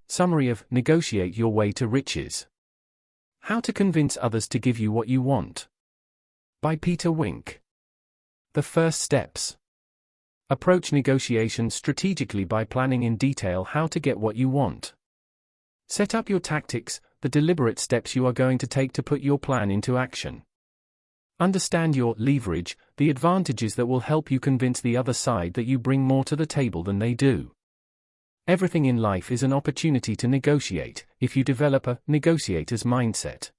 Summary of Negotiate Your Way to Riches. How to Convince Others to Give You What You Want. By Peter Wink. The first steps. Approach negotiations strategically by planning in detail how to get what you want. Set up your tactics, the deliberate steps you are going to take to put your plan into action. Understand your leverage, the advantages that will help you convince the other side that you bring more to the table than they do. Everything in life is an opportunity to negotiate, if you develop a negotiator's mindset.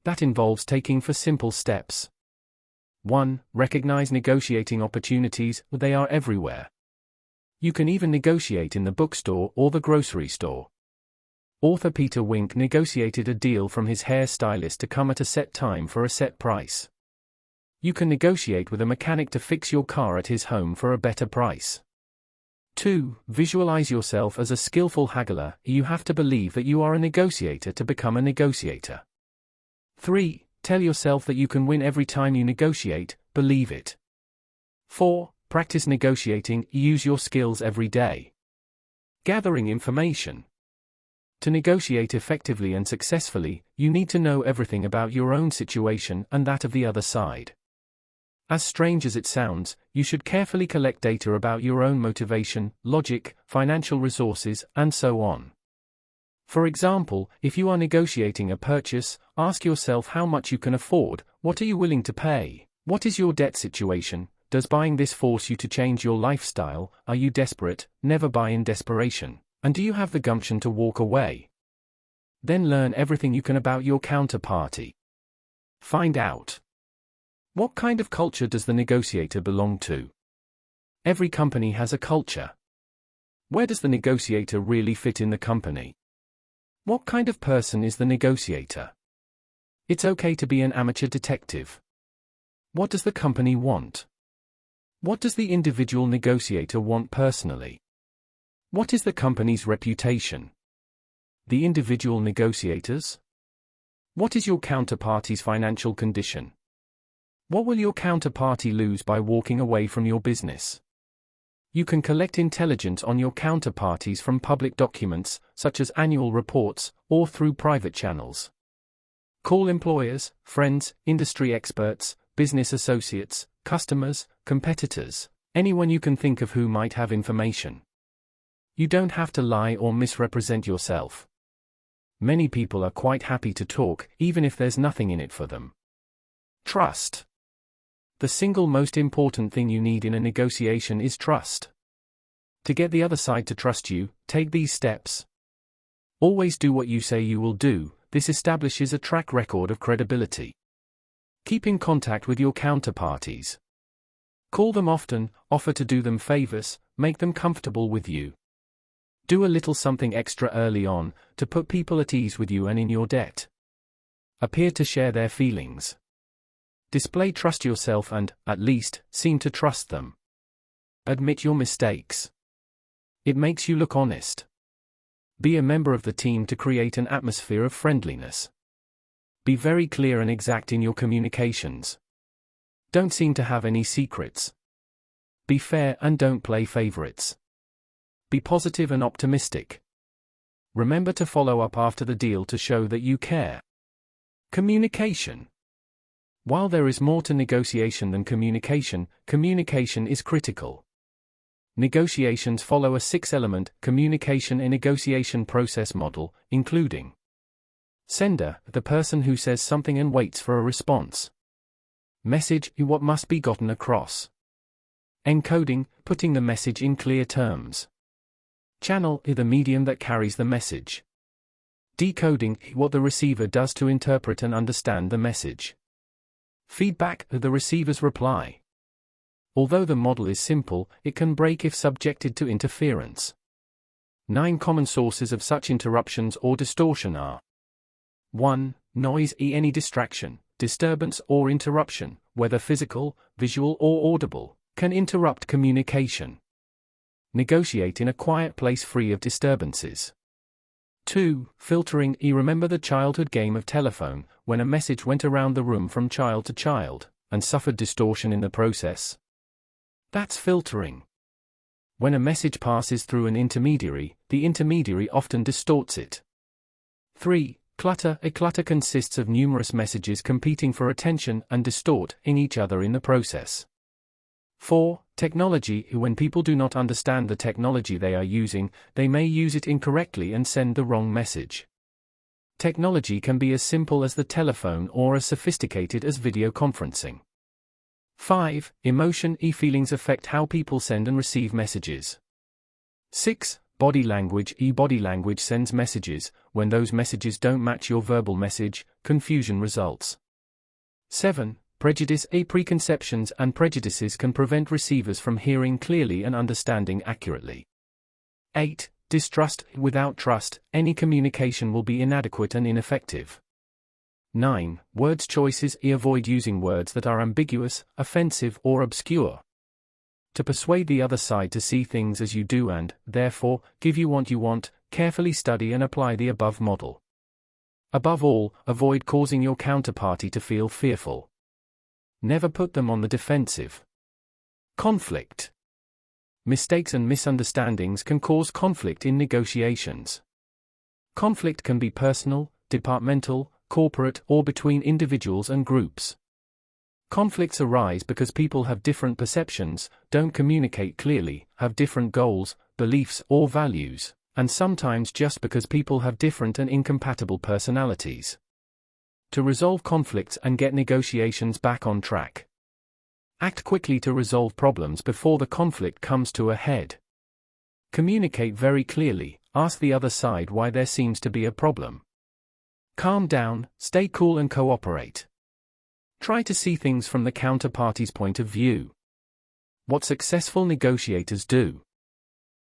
That involves taking 4 simple steps. 1. Recognize negotiating opportunities, they are everywhere. You can even negotiate in the bookstore or the grocery store. Author Peter Wink negotiated a deal from his hair stylist to come at a set time for a set price. You can negotiate with a mechanic to fix your car at his home for a better price. 2. Visualize yourself as a skillful haggler. You have to believe that you are a negotiator to become a negotiator. 3. Tell yourself that you can win every time you negotiate, believe it. 4. Practice negotiating, use your skills every day. Gathering information. To negotiate effectively and successfully, you need to know everything about your own situation and that of the other side. As strange as it sounds, you should carefully collect data about your own motivation, logic, financial resources, and so on. For example, if you are negotiating a purchase, ask yourself how much you can afford, what are you willing to pay, what is your debt situation, does buying this force you to change your lifestyle, are you desperate, never buy in desperation, and do you have the gumption to walk away? Then learn everything you can about your counterparty. Find out. What kind of culture does the negotiator belong to? Every company has a culture. Where does the negotiator really fit in the company? What kind of person is the negotiator? It's okay to be an amateur detective. What does the company want? What does the individual negotiator want personally? What is the company's reputation? The individual negotiators? What is your counterparty's financial condition? What will your counterparty lose by walking away from your business? You can collect intelligence on your counterparties from public documents, such as annual reports, or through private channels. Call employers, friends, industry experts, business associates, customers, competitors, anyone you can think of who might have information. You don't have to lie or misrepresent yourself. Many people are quite happy to talk, even if there's nothing in it for them. Trust. The single most important thing you need in a negotiation is trust. To get the other side to trust you, take these steps. Always do what you say you will do. This establishes a track record of credibility. Keep in contact with your counterparties. Call them often, offer to do them favors, make them comfortable with you. Do a little something extra early on, to put people at ease with you and in your debt. Appear to share their feelings. Display trust yourself and, at least, seem to trust them. Admit your mistakes. It makes you look honest. Be a member of the team to create an atmosphere of friendliness. Be very clear and exact in your communications. Don't seem to have any secrets. Be fair and don't play favorites. Be positive and optimistic. Remember to follow up after the deal to show that you care. Communication. While there is more to negotiation than communication, communication is critical. Negotiations follow a 6-element communication and negotiation process model, including sender, the person who says something and waits for a response. Message, what must be gotten across. Encoding, putting the message in clear terms. Channel, the medium that carries the message. Decoding, what the receiver does to interpret and understand the message. Feedback, the receiver's reply. Although the model is simple, it can break if subjected to interference. 9 common sources of such interruptions or distortion are: 1. Noise, any distraction, disturbance or interruption, whether physical, visual or audible, can interrupt communication. Negotiate in a quiet place free of disturbances. 2. Filtering, remember the childhood game of telephone, when a message went around the room from child to child, and suffered distortion in the process? That's filtering. When a message passes through an intermediary, the intermediary often distorts it. 3. Clutter. A clutter consists of numerous messages competing for attention and distorting each other in the process. 4. Technology. When people do not understand the technology they are using, they may use it incorrectly and send the wrong message. Technology can be as simple as the telephone or as sophisticated as video conferencing. 5. Emotion. Feelings affect how people send and receive messages. 6. Body language. Body language sends messages. When those messages don't match your verbal message, confusion results. 7. Prejudice. Preconceptions and prejudices can prevent receivers from hearing clearly and understanding accurately. 8. Distrust. Without trust, any communication will be inadequate and ineffective. 9. Words choices. Avoid using words that are ambiguous, offensive, or obscure. To persuade the other side to see things as you do and, therefore, give you what you want, carefully study and apply the above model. Above all, avoid causing your counterparty to feel fearful. Never put them on the defensive. Conflict. Mistakes and misunderstandings can cause conflict in negotiations. Conflict can be personal, departmental, corporate, or between individuals and groups. Conflicts arise because people have different perceptions, don't communicate clearly, have different goals, beliefs, or values, and sometimes just because people have different and incompatible personalities. To resolve conflicts and get negotiations back on track. Act quickly to resolve problems before the conflict comes to a head. Communicate very clearly, ask the other side why there seems to be a problem. Calm down, stay cool and cooperate. Try to see things from the counterparty's point of view. What successful negotiators do.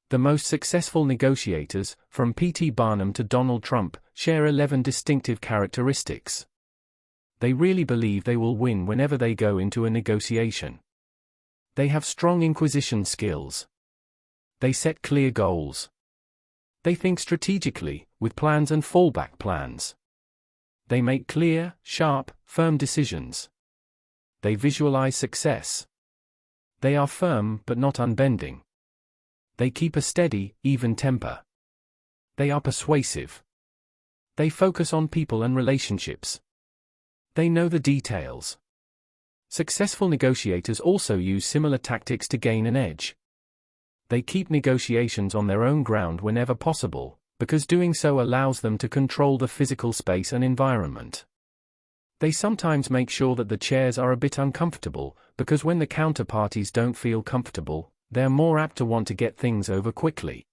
The most successful negotiators, from P.T. Barnum to Donald Trump, share 11 distinctive characteristics. They really believe they will win whenever they go into a negotiation. They have strong inquisition skills. They set clear goals. They think strategically, with plans and fallback plans. They make clear, sharp, firm decisions. They visualize success. They are firm but not unbending. They keep a steady, even temper. They are persuasive. They focus on people and relationships. They know the details. Successful negotiators also use similar tactics to gain an edge. They keep negotiations on their own ground whenever possible, because doing so allows them to control the physical space and environment. They sometimes make sure that the chairs are a bit uncomfortable, because when the counterparties don't feel comfortable, they're more apt to want to get things over quickly.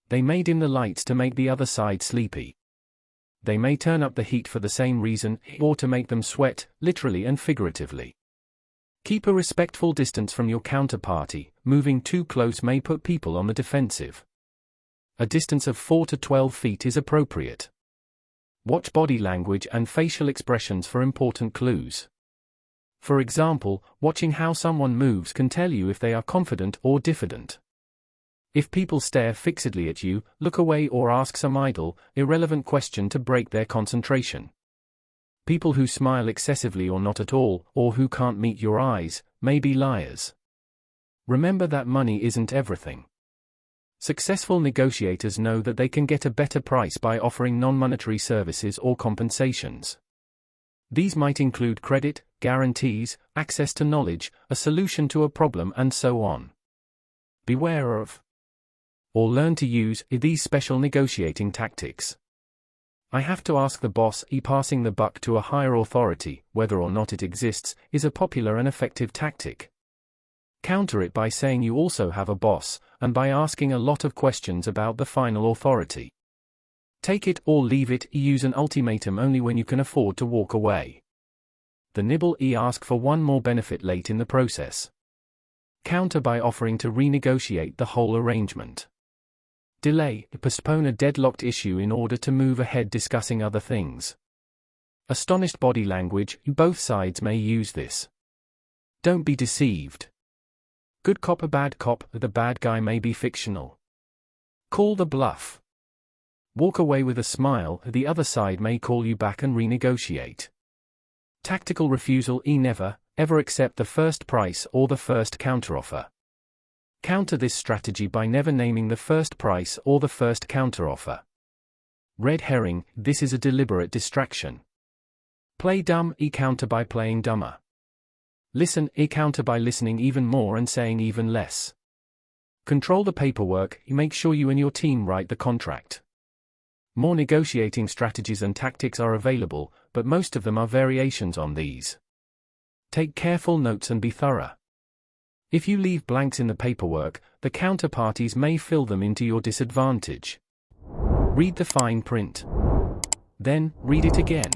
They may dim the lights to make the other side sleepy. They may turn up the heat for the same reason, or to make them sweat, literally and figuratively. Keep a respectful distance from your counterparty. Moving too close may put people on the defensive. A distance of 4 to 12 feet is appropriate. Watch body language and facial expressions for important clues. For example, watching how someone moves can tell you if they are confident or diffident. If people stare fixedly at you, look away or ask some idle, irrelevant question to break their concentration. People who smile excessively or not at all, or who can't meet your eyes, may be liars. Remember that money isn't everything. Successful negotiators know that they can get a better price by offering non-monetary services or compensations. These might include credit, guarantees, access to knowledge, a solution to a problem, and so on. Beware of, or learn to use, these special negotiating tactics. I have to ask the boss. Passing the buck to a higher authority, whether or not it exists, is a popular and effective tactic. Counter it by saying you also have a boss, and by asking a lot of questions about the final authority. Take it or leave it. Use an ultimatum only when you can afford to walk away. The nibble. Ask for one more benefit late in the process. Counter by offering to renegotiate the whole arrangement. Delay. Postpone a deadlocked issue in order to move ahead discussing other things. Astonished body language. Both sides may use this. Don't be deceived. Good cop or bad cop. The bad guy may be fictional. Call the bluff. Walk away with a smile. The other side may call you back and renegotiate. Tactical refusal. Never, ever accept the first price or the first counteroffer. Counter this strategy by never naming the first price or the first counteroffer. Red herring, this is a deliberate distraction. Play dumb, counter by playing dumber. Listen, counter by listening even more and saying even less. Control the paperwork, make sure you and your team write the contract. More negotiating strategies and tactics are available, but most of them are variations on these. Take careful notes and be thorough. If you leave blanks in the paperwork, the counterparties may fill them into your disadvantage. Read the fine print. Then, read it again.